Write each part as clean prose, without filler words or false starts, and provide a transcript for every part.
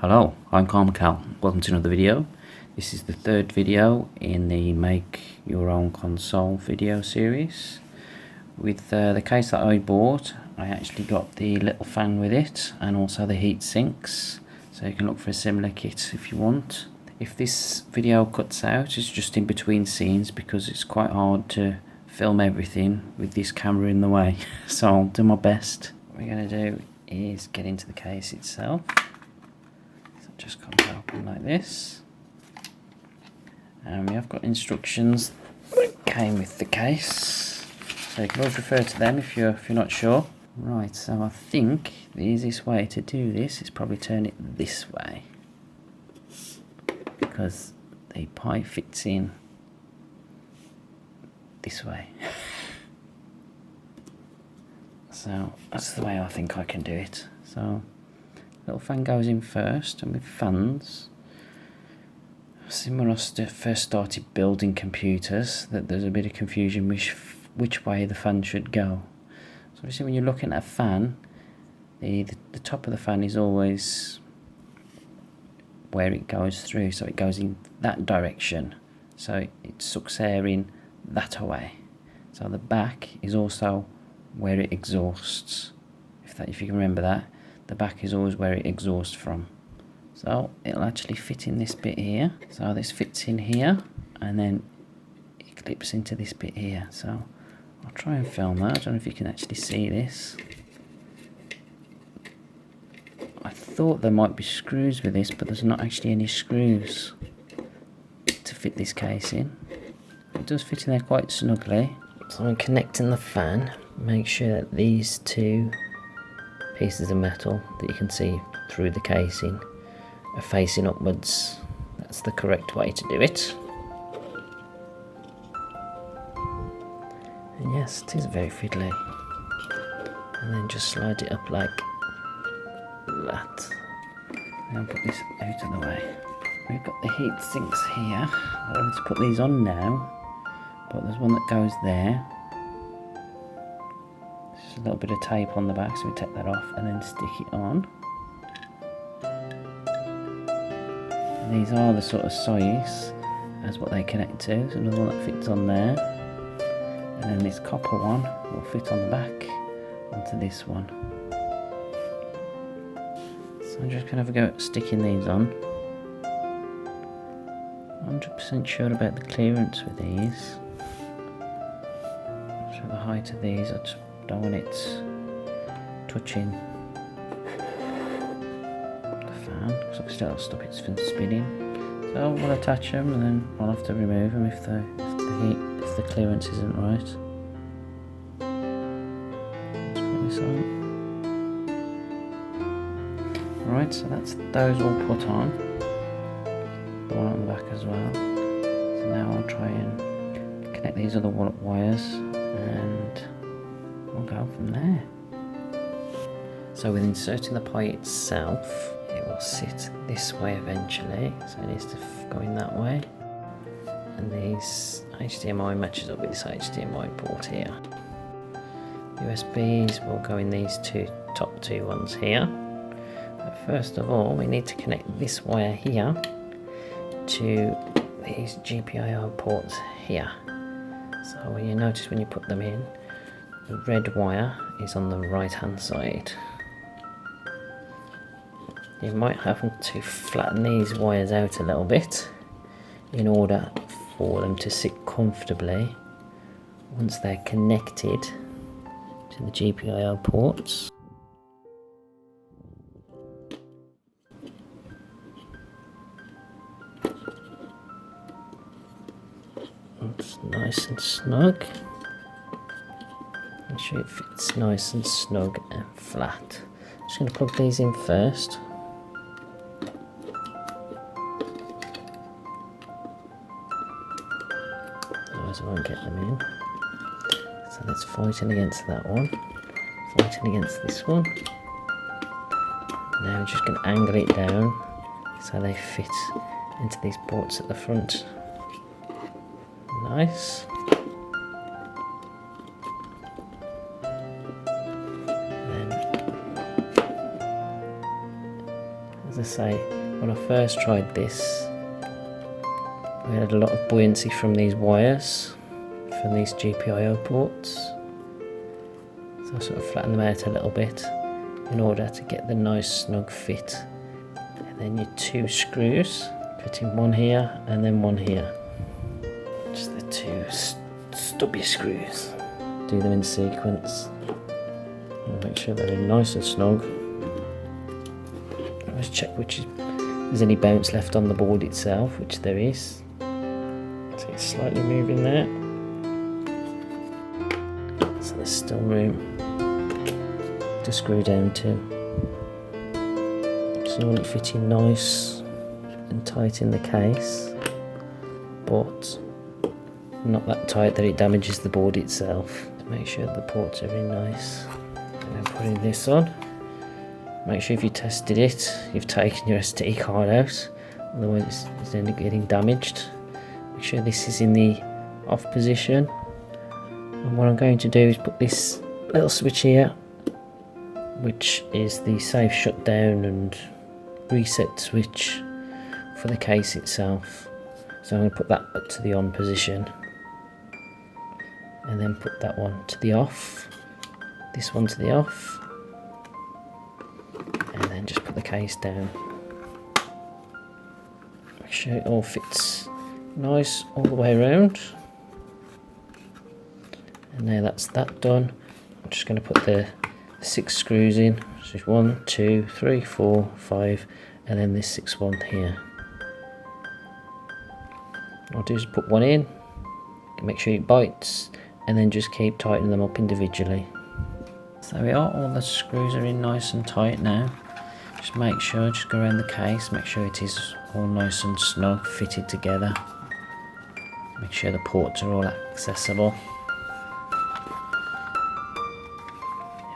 Hello, I'm Carmichael. Welcome to another video. This is the third video in the Make Your Own Console video series. With the case that I bought, I actually got the little fan with it and also the heat sinks. So you can look for a similar kit if you want. If this video cuts out, it's just in between scenes because it's quite hard to film everything with this camera in the way. So I'll do my best. What we're going to do is get into the case itself. Just comes open like this, and we have got instructions that came with the case, so you can always refer to them if you're not sure. Right, so I think the easiest way to do this is probably turn it this way, because the pipe fits in this way. So that's the way I think I can do it. So little fan goes in first, and with fans, similar to first started building computers, that there's a bit of confusion which way the fan should go. So you see, when you're looking at a fan, the top of the fan is always where it goes through, so it goes in that direction, so it sucks air in that way. So the back is also where it exhausts, if you can remember that. The back is always where it exhausts from. So it'll actually fit in this bit here. So this fits in here, and then it clips into this bit here. So I'll try and film that. I don't know if you can actually see this. I thought there might be screws with this, but there's not actually any screws to fit this case in. It does fit in there quite snugly. So I'm connecting the fan. Make sure that these two pieces of metal that you can see through the casing are facing upwards. That's the correct way to do it. And yes, it is very fiddly. And then just slide it up like that. And put this out of the way. We've got the heat sinks here. I don't want to put these on now, but there's one that goes there. A little bit of tape on the back, so we take that off and then stick it on. And these are the sort of size as what they connect to. There's another one that fits on there, and then this copper one will fit on the back onto this one. So I'm just going to have a go at sticking these on. 100% sure about the clearance with these. So the height of these, I don't want it touching the fan, because obviously that'll stop it from spinning. So we'll attach them, and then I'll have to remove them if the clearance isn't right. Let's put this on. Right, so that's those all put on. The one on the back as well. So now I'll try and connect these other wires, and we'll go from there. So with inserting the pie itself, it will sit this way eventually, so it needs to go in that way. And these HDMI matches up with this HDMI port here. USBs will go in these top two ones here. But first of all, we need to connect this wire here to these GPIO ports here. So when you notice when you put them in, the red wire is on the right hand side. You might have to flatten these wires out a little bit in order for them to sit comfortably once they're connected to the GPIO ports. It's nice and snug. Make sure it fits nice and snug and flat. I'm just going to plug these in first. Otherwise I won't get them in. So that's fighting against that one. Fighting against this one. Now I'm just going to angle it down so they fit into these ports at the front. Nice. I say, when I first tried this, we had a lot of buoyancy from these wires, from these GPIO ports. So I sort of flatten them out a little bit in order to get the nice snug fit. And then your 2 screws, putting one here and then one here. Just the 2 stubby screws. Do them in sequence. And make sure they're in nice and snug. Let's check if there's any bounce left on the board itself, which there is. So it's slightly moving there. So there's still room to screw down to. So you want it fitting nice and tight in the case, but not that tight that it damages the board itself. To make sure the ports are in nice. And then putting this on. Make sure if you tested it, you've taken your SD card out, otherwise it's ended up getting damaged. Make sure this is in the off position. And what I'm going to do is put this little switch here, which is the safe shutdown and reset switch for the case itself. So I'm going to put that up to the on position, and then put that one to the off, this one to the off, and then just put the case down. Make sure it all fits nice all the way around. And now that's that done, I'm just going to put the 6 screws in. So 1, 2, 3, 4, 5, and then this 6th one here. What I'll do is put one in, make sure it bites, and then just keep tightening them up individually. So there we are, all the screws are in nice and tight now. Just make sure, just go around the case, make sure it is all nice and snug, fitted together. Make sure the ports are all accessible.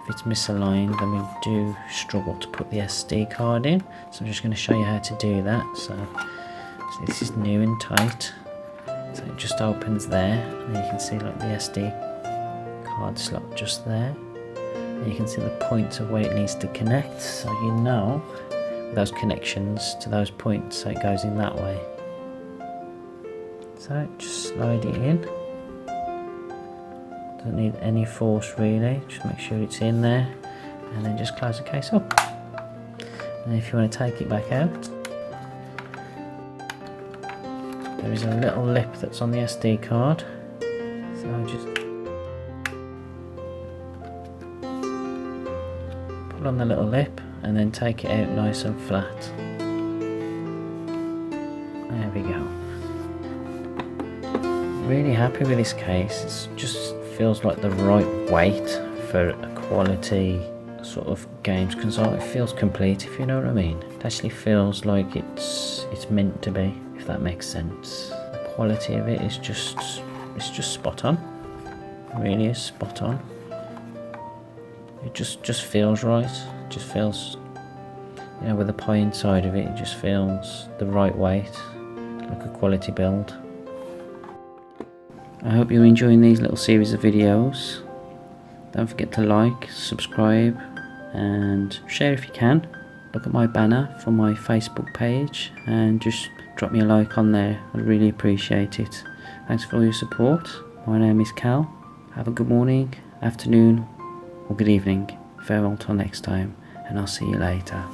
If it's misaligned, then we do struggle to put the SD card in. So I'm just going to show you how to do that. So this is new and tight. So it just opens there, and you can see like the SD card slot just there. And you can see the points of where it needs to connect, so you know those connections to those points, so it goes in that way. So just slide it in. Doesn't need any force really, just make sure it's in there, and then just close the case up. And if you want to take it back out, there is a little lip that's on the SD card, so I just put on the little lip and then take it out nice and flat. There we go. Really happy with this case. It just feels like the right weight for a quality sort of games console. It feels complete, if you know what I mean. It actually feels like it's meant to be, if that makes sense. The quality of it is just spot on. It really is spot on. It just feels right. It just feels, you know, with the pie inside of it, it just feels the right weight, like a quality build. I hope you're enjoying these little series of videos. Don't forget to like, subscribe, and share if you can. Look at my banner for my Facebook page and just drop me a like on there. I'd really appreciate it. Thanks for all your support. My name is Cal. Have a good morning, afternoon, or good evening. Farewell till next time, and I'll see you later.